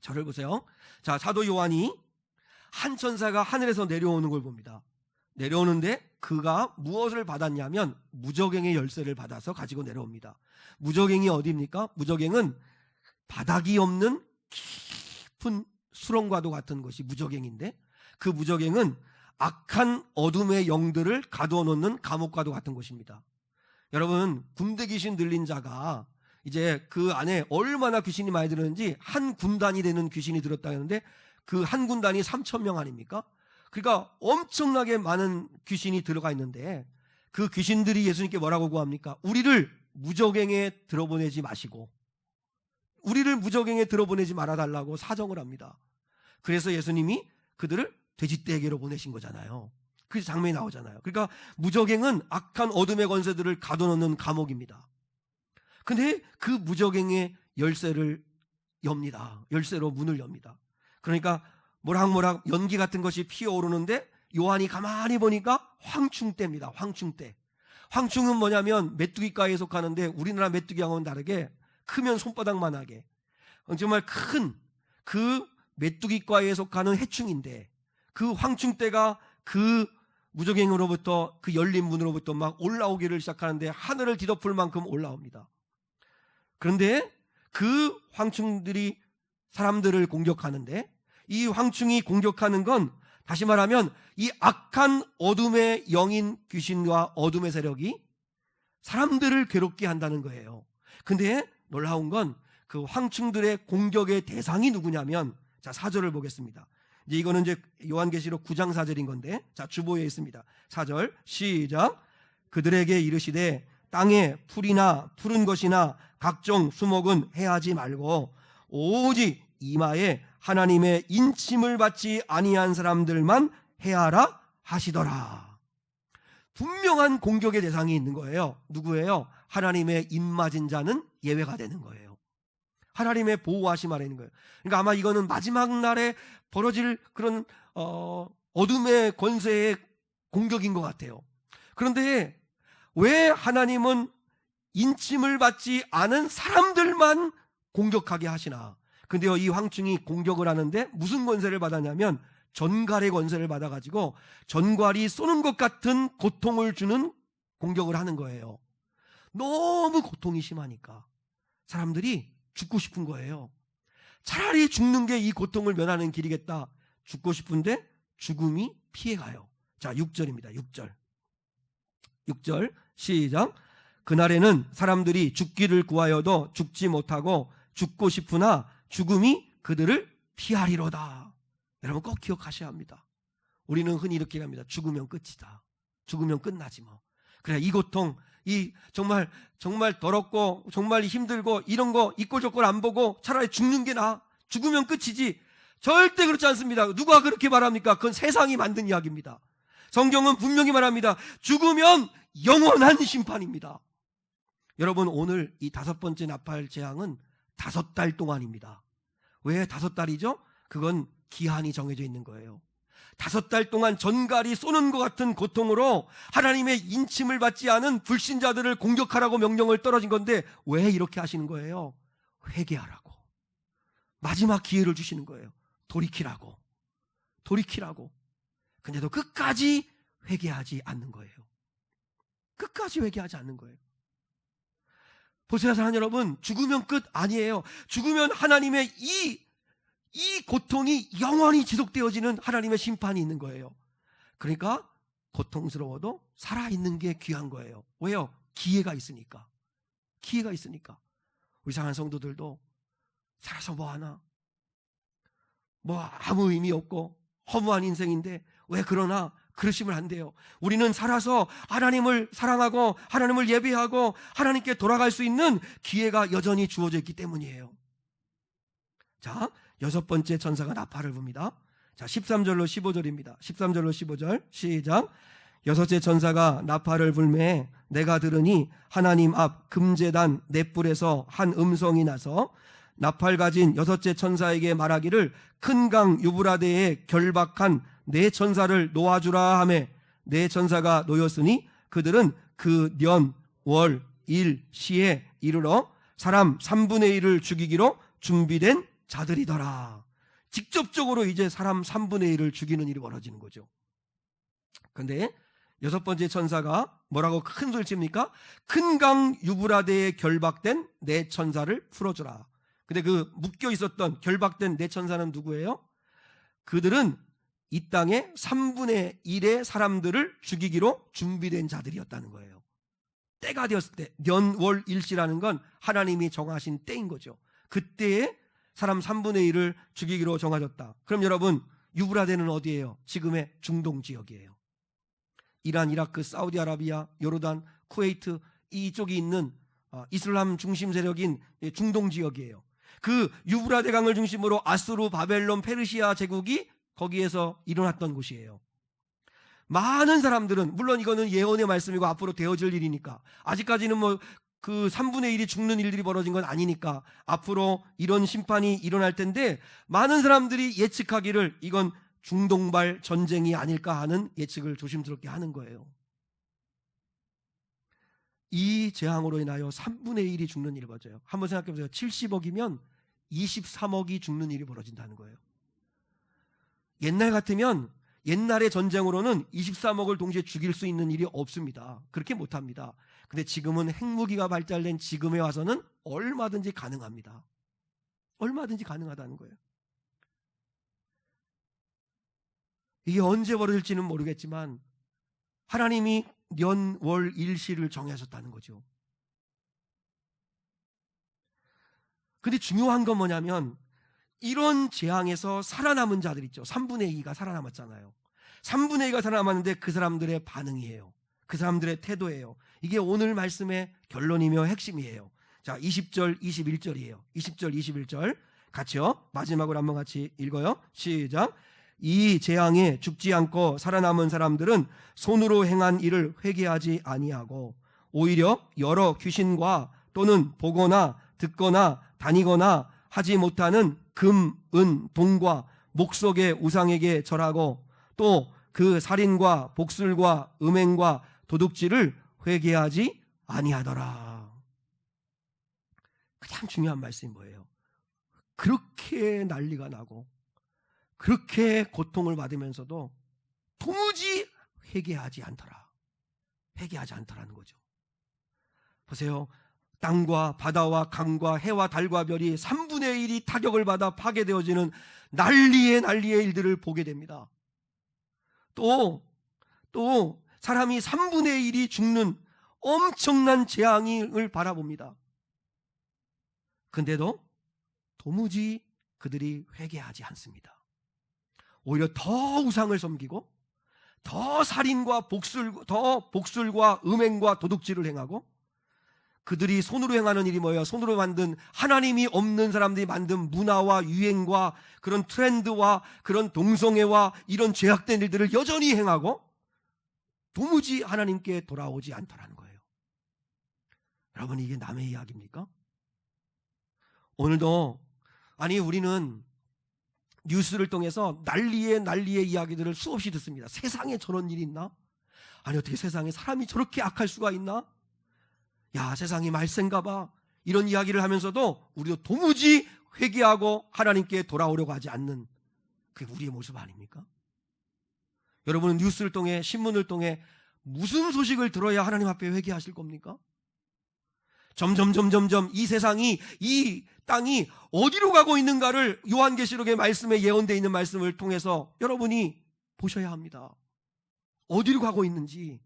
저를 보세요. 자, 사도 요한이 한 천사가 하늘에서 내려오는 걸 봅니다. 내려오는데 그가 무엇을 받았냐면 무저갱의 열쇠를 받아서 가지고 내려옵니다. 무저갱이 어디입니까? 무저갱은 바닥이 없는 깊은 수렁과도 같은 것이 무저갱인데, 그 무저갱은 악한 어둠의 영들을 가두어 놓는 감옥과도 같은 곳입니다. 여러분, 군대 귀신 들린 자가 이제 그 안에 얼마나 귀신이 많이 들었는지 한 군단이 되는 귀신이 들었다 하는데 그 한 군단이 3,000명 아닙니까? 그러니까 엄청나게 많은 귀신이 들어가 있는데 그 귀신들이 예수님께 뭐라고 구합니까? 우리를 무저갱에 들어보내지 마시고 우리를 무저갱에 들어보내지 말아달라고 사정을 합니다. 그래서 예수님이 그들을 돼지떼에게로 보내신 거잖아요. 그 장면이 나오잖아요. 그러니까 무저갱은 악한 어둠의 권세들을 가둬놓는 감옥입니다. 근데 그 무저갱의 열쇠를 엽니다. 열쇠로 문을 엽니다. 그러니까 모락모락 연기 같은 것이 피어오르는데 요한이 가만히 보니까 황충대입니다. 황충대. 황충은 뭐냐면 메뚜기과에 속하는데 우리나라 메뚜기하고는 다르게 크면 손바닥만하게 정말 큰 그 메뚜기과에 속하는 해충인데 그 황충대가 그 무저갱으로부터 그 열린 문으로부터 막 올라오기를 시작하는데 하늘을 뒤덮을 만큼 올라옵니다. 그런데 그 황충들이 사람들을 공격하는데 이 황충이 공격하는 건 다시 말하면 이 악한 어둠의 영인 귀신과 어둠의 세력이 사람들을 괴롭게 한다는 거예요. 근데 놀라운 건 그 황충들의 공격의 대상이 누구냐면, 자, 4절을 보겠습니다. 이제 이거는 이제 요한계시록 9장 4절인 건데, 자, 주보에 있습니다. 4절 시작. 그들에게 이르시되 땅에 풀이나 푸른 것이나 각종 수목은 해하지 말고 오직 이마에 하나님의 인침을 받지 아니한 사람들만 해하라 하시더라. 분명한 공격의 대상이 있는 거예요. 누구예요? 하나님의 입 맞은 자는 예외가 되는 거예요. 하나님의 보호하심 아래 있는 거예요. 그러니까 아마 이거는 마지막 날에 벌어질 그런 어둠의 권세의 공격인 것 같아요. 그런데 왜 하나님은 인침을 받지 않은 사람들만 공격하게 하시나? 근데요, 이 황충이 공격을 하는데 무슨 권세를 받았냐면 전갈의 권세를 받아가지고 전갈이 쏘는 것 같은 고통을 주는 공격을 하는 거예요. 너무 고통이 심하니까 사람들이 죽고 싶은 거예요. 차라리 죽는 게 이 고통을 면하는 길이겠다. 죽고 싶은데 죽음이 피해가요. 자, 6절입니다. 6절 시작. 그날에는 사람들이 죽기를 구하여도 죽지 못하고 죽고 싶으나 죽음이 그들을 피하리로다. 여러분 꼭 기억하셔야 합니다. 우리는 흔히 이렇게 합니다. 죽으면 끝이다. 죽으면 끝나지 뭐. 그래, 이 고통, 이 정말 더럽고 정말 힘들고 이런 거 이꼴저꼴 안 보고 차라리 죽는 게 나아. 죽으면 끝이지. 절대 그렇지 않습니다. 누가 그렇게 말합니까? 그건 세상이 만든 이야기입니다. 성경은 분명히 말합니다. 죽으면 영원한 심판입니다. 여러분, 오늘 이 다섯 번째 나팔 재앙은 5달 동안입니다. 왜 5달이죠? 그건 기한이 정해져 있는 거예요. 5달 동안 전갈이 쏘는 것 같은 고통으로 하나님의 인침을 받지 않은 불신자들을 공격하라고 명령을 떨어진 건데 왜 이렇게 하시는 거예요? 회개하라고. 마지막 기회를 주시는 거예요. 돌이키라고. 근데도 끝까지 회개하지 않는 거예요. 끝까지 회개하지 않는 거예요. 보세요, 사랑하는 여러분, 죽으면 끝 아니에요. 죽으면 하나님의 이 고통이 영원히 지속되어지는 하나님의 심판이 있는 거예요. 그러니까 고통스러워도 살아있는 게 귀한 거예요. 왜요? 기회가 있으니까. 우리 사랑하는 성도들도 살아서 뭐하나? 뭐 아무 의미 없고 허무한 인생인데 왜 그러나? 그러시면 안 돼요. 우리는 살아서 하나님을 사랑하고 하나님을 예배하고 하나님께 돌아갈 수 있는 기회가 여전히 주어져 있기 때문이에요. 자, 6번째 천사가 나팔을 붑니다. 자, 13절로 15절입니다. 13절로 15절 시작. 6째 천사가 나팔을 불매 내가 들으니 하나님 앞 금제단 넷불에서 한 음성이 나서 나팔 가진 6째 천사에게 말하기를 큰 강 유브라데에 결박한 네 천사를 놓아주라 하매 네 천사가 놓였으니 그들은 그 년, 월, 일, 시에 이르러 사람 3분의 1을 죽이기로 준비된 자들이더라. 직접적으로 이제 사람 3분의 1을 죽이는 일이 벌어지는 거죠. 그런데 6번째 천사가 뭐라고 큰 소리를 칩니까? 큰 강 유브라데에 결박된 네 천사를 풀어주라. 근데 그 묶여 있었던 결박된 네 천사는 누구예요? 그들은 이 땅의 3분의 1의 사람들을 죽이기로 준비된 자들이었다는 거예요. 때가 되었을 때, 년, 월, 일시라는 건 하나님이 정하신 때인 거죠. 그때에 사람 3분의 1을 죽이기로 정하셨다. 그럼 여러분, 유브라데는 어디예요? 지금의 중동 지역이에요. 이란, 이라크, 사우디아라비아, 요르단, 쿠웨이트 이쪽이 있는 이슬람 중심 세력인 중동 지역이에요. 그 유브라데 강을 중심으로 아수르, 바벨론, 페르시아 제국이 거기에서 일어났던 곳이에요. 많은 사람들은 물론 이거는 예언의 말씀이고 앞으로 되어질 일이니까 아직까지는 뭐 그 3분의 1이 죽는 일들이 벌어진 건 아니니까 앞으로 이런 심판이 일어날 텐데 많은 사람들이 예측하기를 이건 중동발 전쟁이 아닐까 하는 예측을 조심스럽게 하는 거예요. 이 재앙으로 인하여 3분의 1이 죽는 일이 벌어져요. 한번 생각해 보세요. 70억이면 23억이 죽는 일이 벌어진다는 거예요. 옛날 같으면 옛날의 전쟁으로는 23억을 동시에 죽일 수 있는 일이 없습니다. 그렇게 못합니다. 근데 지금은 핵무기가 발달된 지금에 와서는 얼마든지 가능합니다. 얼마든지 가능하다는 거예요. 이게 언제 벌어질지는 모르겠지만 하나님이 년, 월, 일시를 정하셨다는 거죠. 근데 중요한 건 뭐냐면 이런 재앙에서 살아남은 자들 있죠. 3분의 2가 살아남았잖아요. 3분의 2가 살아남았는데 그 사람들의 반응이에요. 그 사람들의 태도예요. 이게 오늘 말씀의 결론이며 핵심이에요. 자, 20절, 21절이에요. 20절, 21절 같이요. 마지막으로 한번 같이 읽어요. 시작. 이 재앙에 죽지 않고 살아남은 사람들은 손으로 행한 일을 회개하지 아니하고 오히려 여러 귀신과 또는 보거나 듣거나 다니거나 하지 못하는 금, 은, 동과 목석의 우상에게 절하고 또 그 살인과 복술과 음행과 도둑질을 회개하지 아니하더라. 가장 중요한 말씀이 뭐예요? 그렇게 난리가 나고 그렇게 고통을 받으면서도 도무지 회개하지 않더라. 회개하지 않더라는 거죠. 보세요. 땅과 바다와 강과 해와 달과 별이 3분의 1이 타격을 받아 파괴되어지는 난리의 일들을 보게 됩니다. 또 사람이 3분의 1이 죽는 엄청난 재앙을 바라봅니다. 근데도 도무지 그들이 회개하지 않습니다. 오히려 더 우상을 섬기고 더 살인과 복술과 음행과 도둑질을 행하고 그들이 손으로 행하는 일이 뭐예요? 손으로 만든 하나님이 없는 사람들이 만든 문화와 유행과 그런 트렌드와 그런 동성애와 이런 죄악된 일들을 여전히 행하고 도무지 하나님께 돌아오지 않더라는 거예요. 여러분, 이게 남의 이야기입니까? 오늘도 아니, 우리는 뉴스를 통해서 난리의 이야기들을 수없이 듣습니다. 세상에 저런 일이 있나? 아니, 어떻게 세상에 사람이 저렇게 악할 수가 있나? 야, 세상이 말세인가 봐. 이런 이야기를 하면서도 우리도 도무지 회개하고 하나님께 돌아오려고 하지 않는, 그게 우리의 모습 아닙니까? 여러분은 뉴스를 통해, 신문을 통해 무슨 소식을 들어야 하나님 앞에 회개하실 겁니까? 점점 이 세상이, 이 땅이 어디로 가고 있는가를 요한계시록의 말씀에 예언되어 있는 말씀을 통해서 여러분이 보셔야 합니다. 어디로 가고 있는지,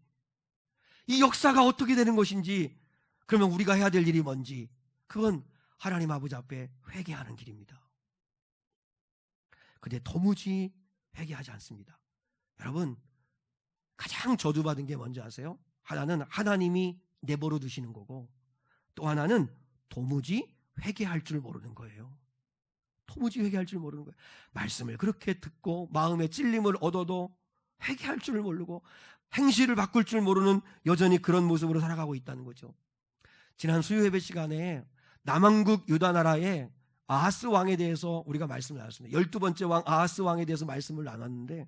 이 역사가 어떻게 되는 것인지, 그러면 우리가 해야 될 일이 뭔지, 그건 하나님 아버지 앞에 회개하는 길입니다. 근데 도무지 회개하지 않습니다. 여러분, 가장 저주받은 게 뭔지 아세요? 하나는 하나님이 내버려 두시는 거고, 또 하나는 도무지 회개할 줄 모르는 거예요. 도무지 회개할 줄 모르는 거예요. 말씀을 그렇게 듣고 마음의 찔림을 얻어도 회개할 줄 모르고 행실을 바꿀 줄 모르는, 여전히 그런 모습으로 살아가고 있다는 거죠. 지난 수요 예배 시간에 남왕국 유다 나라의 아하스 왕에 대해서 우리가 말씀을 나눴습니다. 12번째 왕 아하스 왕에 대해서 말씀을 나눴는데,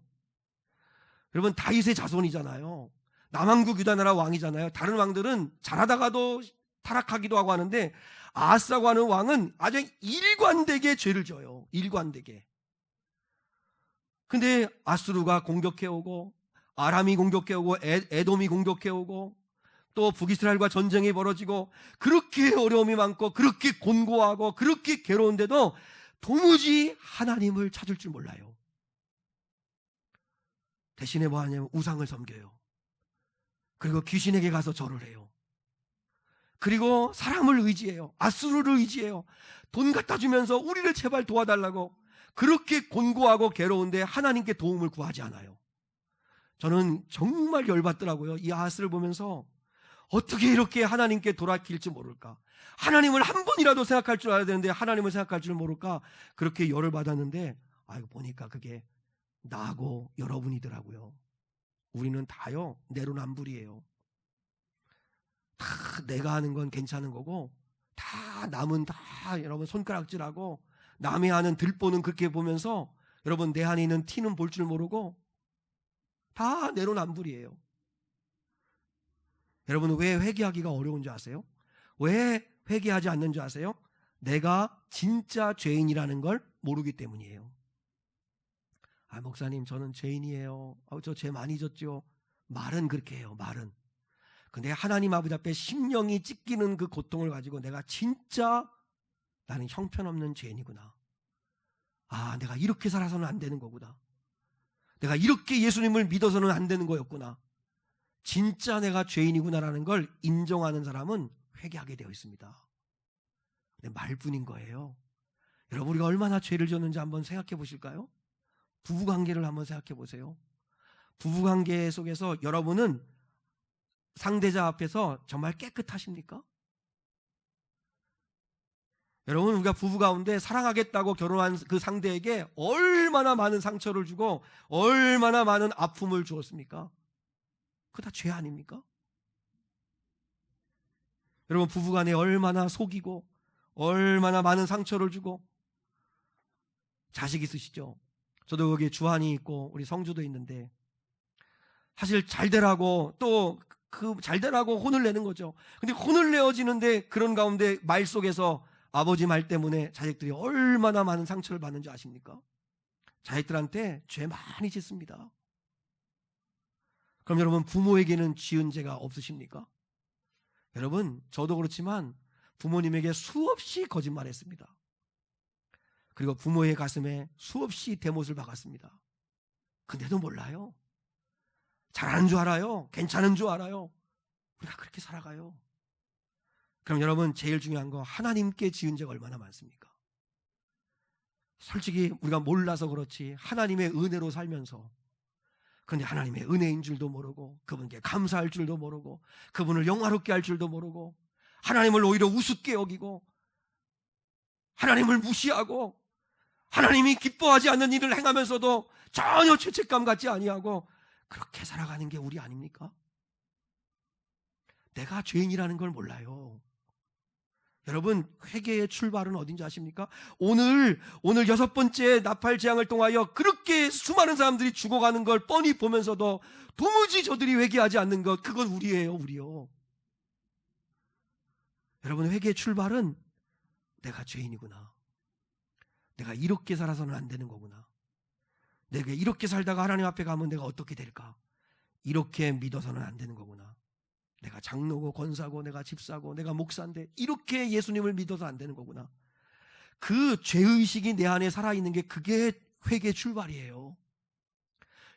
여러분, 다윗의 자손이잖아요. 남왕국 유다 나라 왕이잖아요. 다른 왕들은 잘하다가도 타락하기도 하고 하는데, 아하스라고 하는 왕은 아주 일관되게 죄를 져요. 일관되게. 근데 아수르가 공격해오고, 아람이 공격해오고, 에돔이 공격해오고, 또 북이스라엘과 전쟁이 벌어지고, 그렇게 어려움이 많고 그렇게 곤고하고 그렇게 괴로운데도 도무지 하나님을 찾을 줄 몰라요. 대신에 뭐 하냐면 우상을 섬겨요. 그리고 귀신에게 가서 절을 해요. 그리고 사람을 의지해요. 아수르를 의지해요. 돈 갖다 주면서 우리를 제발 도와달라고. 그렇게 곤고하고 괴로운데 하나님께 도움을 구하지 않아요. 저는 정말 열받더라고요. 이 아하스를 보면서 어떻게 이렇게 하나님께 돌아길지 모를까? 하나님을 한 번이라도 생각할 줄 알아야 되는데 하나님을 생각할 줄 모를까? 그렇게 열을 받았는데, 보니까 그게 나하고 여러분이더라고요. 우리는 다요, 내로남불이에요. 다 내가 하는 건 괜찮은 거고, 다 남은 다 여러분 손가락질하고, 남이 하는 들보는 그렇게 보면서 여러분 내 안에 있는 티는 볼 줄 모르고 다 내로남불이에요. 여러분, 왜 회개하기가 어려운 줄 아세요? 왜 회개하지 않는 줄 아세요? 내가 진짜 죄인이라는 걸 모르기 때문이에요. 목사님, 저는 죄인이에요. 저 죄 많이 졌죠. 말은 그렇게 해요, 말은. 근데 하나님 아버지 앞에 심령이 찢기는 그 고통을 가지고 내가 진짜 나는 형편없는 죄인이구나. 내가 이렇게 살아서는 안 되는 거구나. 내가 이렇게 예수님을 믿어서는 안 되는 거였구나. 진짜 내가 죄인이구나라는 걸 인정하는 사람은 회개하게 되어 있습니다. 근데 말뿐인 거예요. 여러분, 우리가 얼마나 죄를 졌는지 한번 생각해 보실까요? 부부관계를 한번 생각해 보세요. 부부관계 속에서 여러분은 상대자 앞에서 정말 깨끗하십니까? 여러분, 우리가 부부 가운데 사랑하겠다고 결혼한 그 상대에게 얼마나 많은 상처를 주고 얼마나 많은 아픔을 주었습니까? 그거 다 죄 아닙니까? 여러분, 부부간에 얼마나 속이고 얼마나 많은 상처를 주고. 자식 있으시죠? 저도 여기 주한이 있고 우리 성주도 있는데, 사실 잘 되라고, 또 그 잘 되라고 혼을 내는 거죠. 근데 혼을 내어지는데 그런 가운데 말 속에서 아버지 말 때문에 자식들이 얼마나 많은 상처를 받는지 아십니까? 자식들한테 죄 많이 짓습니다. 그럼 여러분, 부모에게는 지은 죄가 없으십니까? 여러분, 저도 그렇지만 부모님에게 수없이 거짓말했습니다. 그리고 부모의 가슴에 수없이 대못을 박았습니다. 근데도 몰라요. 잘하는 줄 알아요. 괜찮은 줄 알아요. 우리가 그렇게 살아가요. 그럼 여러분, 제일 중요한 거, 하나님께 지은 죄가 얼마나 많습니까? 솔직히 우리가 몰라서 그렇지 하나님의 은혜로 살면서, 그런데 하나님의 은혜인 줄도 모르고 그분께 감사할 줄도 모르고 그분을 영화롭게 할 줄도 모르고 하나님을 오히려 우습게 여기고 하나님을 무시하고 하나님이 기뻐하지 않는 일을 행하면서도 전혀 죄책감 갖지 아니하고 그렇게 살아가는 게 우리 아닙니까? 내가 죄인이라는 걸 몰라요. 여러분, 회개의 출발은 어딘지 아십니까? 오늘 6번째 나팔 재앙을 통하여 그렇게 수많은 사람들이 죽어가는 걸 뻔히 보면서도 도무지 저들이 회개하지 않는 것, 그건 우리예요, 우리요. 여러분, 회개의 출발은 내가 죄인이구나, 내가 이렇게 살아서는 안 되는 거구나, 내가 이렇게 살다가 하나님 앞에 가면 내가 어떻게 될까, 이렇게 믿어서는 안 되는 거구나, 내가 장로고 권사고 내가 집사고 내가 목사인데 이렇게 예수님을 믿어서 안 되는 거구나, 그 죄의식이 내 안에 살아있는 게, 그게 회개의 출발이에요.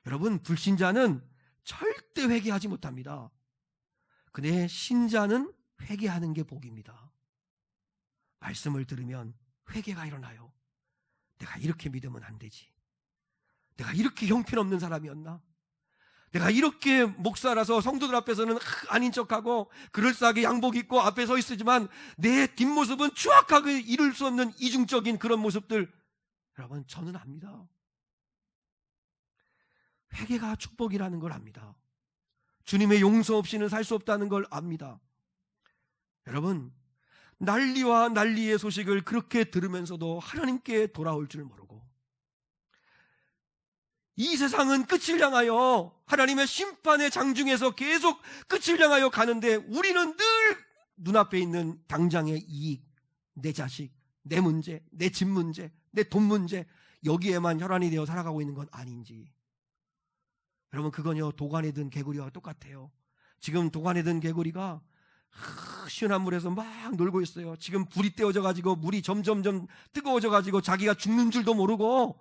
여러분, 불신자는 절대 회개하지 못합니다. 근데 신자는 회개하는 게 복입니다. 말씀을 들으면 회개가 일어나요. 내가 이렇게 믿으면 안 되지, 내가 이렇게 형편없는 사람이었나, 내가 이렇게 목사라서 성도들 앞에서는 아닌 척하고 그럴싸하게 양복 입고 앞에 서 있지만 내 뒷모습은 추악하게 이룰 수 없는 이중적인 그런 모습들, 여러분, 저는 압니다. 회개가 축복이라는 걸 압니다. 주님의 용서 없이는 살 수 없다는 걸 압니다. 여러분, 난리와 난리의 소식을 그렇게 들으면서도 하나님께 돌아올 줄 모르고, 이 세상은 끝을 향하여 하나님의 심판의 장중에서 계속 끝을 향하여 가는데, 우리는 늘 눈앞에 있는 당장의 이익, 내 자식, 내 문제, 내 집 문제, 내 돈 문제, 여기에만 혈안이 되어 살아가고 있는 건 아닌지. 여러분, 그건요, 도관에 든 개구리와 똑같아요. 지금 도관에 든 개구리가 시원한 물에서 막 놀고 있어요. 지금 불이 떼어져 가지고 물이 점점점 뜨거워져 가지고 자기가 죽는 줄도 모르고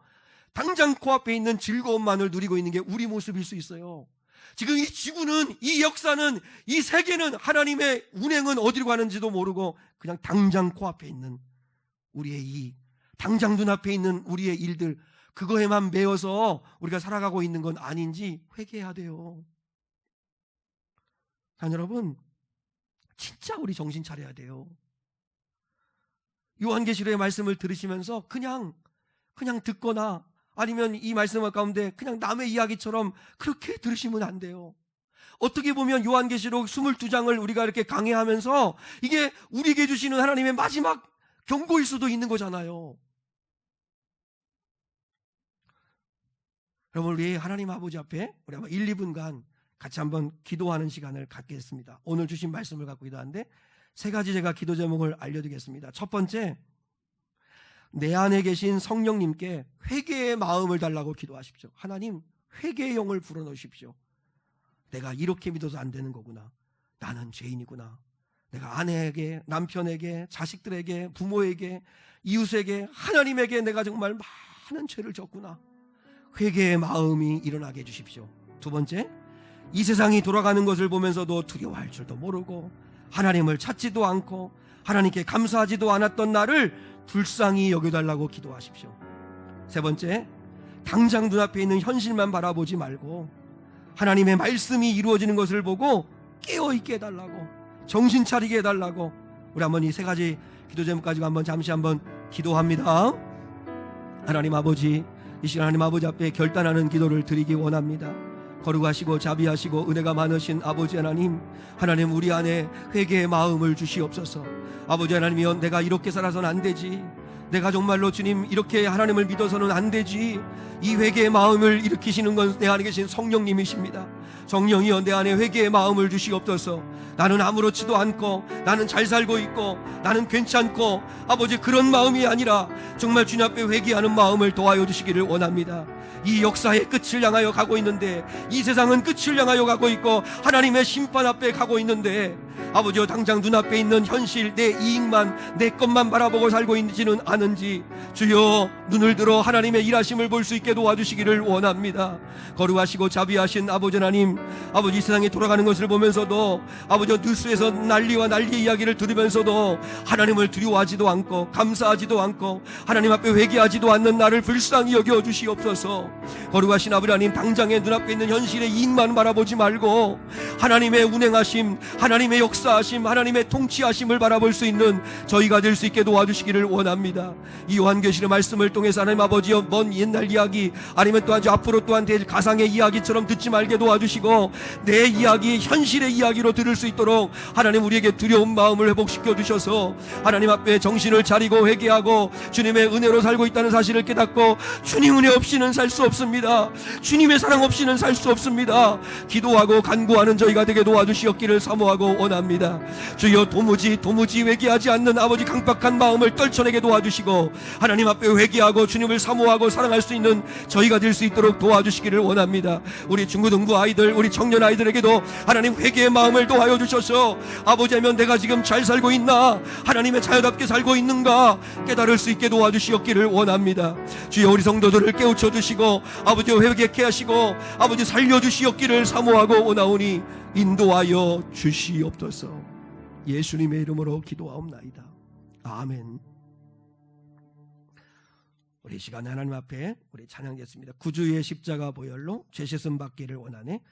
당장 코앞에 있는 즐거움만을 누리고 있는 게 우리 모습일 수 있어요. 지금 이 지구는, 이 역사는, 이 세계는, 하나님의 운행은 어디로 가는지도 모르고 그냥 당장 코앞에 있는 우리의 이익, 당장 눈앞에 있는 우리의 일들, 그거에만 매여서 우리가 살아가고 있는 건 아닌지 회개해야 돼요. 자, 여러분, 진짜 우리 정신 차려야 돼요. 요한계시록의 말씀을 들으시면서 그냥 듣거나 아니면 이 말씀 가운데 그냥 남의 이야기처럼 그렇게 들으시면 안 돼요. 어떻게 보면 요한계시록 22장을 우리가 이렇게 강해하면서 이게 우리에게 주시는 하나님의 마지막 경고일 수도 있는 거잖아요. 여러분, 우리 하나님 아버지 앞에 우리 한번 1, 2분간 같이 한번 기도하는 시간을 갖겠습니다. 오늘 주신 말씀을 갖고 기도하는데 3가지 제가 기도 제목을 알려드리겠습니다. 첫 번째, 내 안에 계신 성령님께 회개의 마음을 달라고 기도하십시오. 하나님, 회개의 영을 불어넣으십시오. 내가 이렇게 믿어서 안 되는 거구나, 나는 죄인이구나, 내가 아내에게, 남편에게, 자식들에게, 부모에게, 이웃에게, 하나님에게 내가 정말 많은 죄를 졌구나. 회개의 마음이 일어나게 해주십시오. 두 번째, 이 세상이 돌아가는 것을 보면서도 두려워할 줄도 모르고 하나님을 찾지도 않고 하나님께 감사하지도 않았던 나를 불쌍히 여겨달라고 기도하십시오. 세 번째, 당장 눈앞에 있는 현실만 바라보지 말고 하나님의 말씀이 이루어지는 것을 보고 깨어있게 해달라고, 정신 차리게 해달라고, 우리 한번 이 3가지 기도 제목까지 잠시 한번 기도합니다. 하나님 아버지, 이 시간 하나님 아버지 앞에 결단하는 기도를 드리기 원합니다. 거룩하시고 자비하시고 은혜가 많으신 아버지 하나님, 하나님, 우리 안에 회개의 마음을 주시옵소서. 아버지 하나님이여, 내가 이렇게 살아서는 안 되지, 내가 정말로 주님 이렇게 하나님을 믿어서는 안 되지, 이 회개의 마음을 일으키시는 건 내 안에 계신 성령님이십니다. 성령이여, 내 안에 회개의 마음을 주시옵소서. 나는 아무렇지도 않고, 나는 잘 살고 있고, 나는 괜찮고, 아버지, 그런 마음이 아니라 정말 주님 앞에 회개하는 마음을 도와여 주시기를 원합니다. 이 역사의 끝을 향하여 가고 있는데, 이 세상은 끝을 향하여 가고 있고 하나님의 심판 앞에 가고 있는데, 아버지여, 당장 눈앞에 있는 현실, 내 이익만, 내 것만 바라보고 살고 있지는 않은지 주여 눈을 들어 하나님의 일하심을 볼 수 있게 도와주시기를 원합니다. 거룩하시고 자비하신 아버지 하나님, 아버지, 이 세상에 돌아가는 것을 보면서도, 아버지, 뉴스에서 난리와 난리의 이야기를 들으면서도 하나님을 두려워하지도 않고 감사하지도 않고 하나님 앞에 회개하지도 않는 나를 불쌍히 여겨 주시옵소서. 거룩하신 아버지 하나님, 당장의 눈앞에 있는 현실의 이익만 바라보지 말고 하나님의 운행하심, 하나님의 역사하심, 하나님의 통치하심을 바라볼 수 있는 저희가 될 수 있게 도와주시기를 원합니다. 이 요한계시의 말씀을 통해서 하나님 아버지여, 먼 옛날 이야기 아니면 또 아주 앞으로 또한 될 가상의 이야기처럼 듣지 말게 도와주시고, 내 이야기, 현실의 이야기로 들을 수 있도록 하나님 우리에게 두려운 마음을 회복시켜 주셔서 하나님 앞에 정신을 차리고 회개하고 주님의 은혜로 살고 있다는 사실을 깨닫고, 주님 은혜 없이는 살 수 없습니다. 주님의 사랑 없이는 살 수 없습니다. 기도하고 간구하는 저희가 되게 도와주시옵기를 사모하고 원합니다. 주여, 도무지 회개하지 않는 아버지 강박한 마음을 떨쳐내게 도와주시고, 하나님 앞에 회개하고 주님을 사모하고 사랑할 수 있는 저희가 될 수 있도록 도와주시기를 원합니다. 우리 중고등부 아이들, 우리 청년 아이들에게도 하나님 회개의 마음을 도와여 주셔서, 아버지면 내가 지금 잘 살고 있나, 하나님의 자녀답게 살고 있는가 깨달을 수 있게 도와주시옵기를 원합니다. 주여, 우리 성도들을 깨우쳐 주시고 아버지 회개케 하시고 아버지 살려주시옵기를 사모하고 오나오니 인도하여 주시옵소서. 예수님의 이름으로 기도하옵나이다. 아멘. 우리 시간에 하나님 앞에 우리 찬양했습니다. 구주의 십자가 보혈로 죄 씻음 받기를 원하네.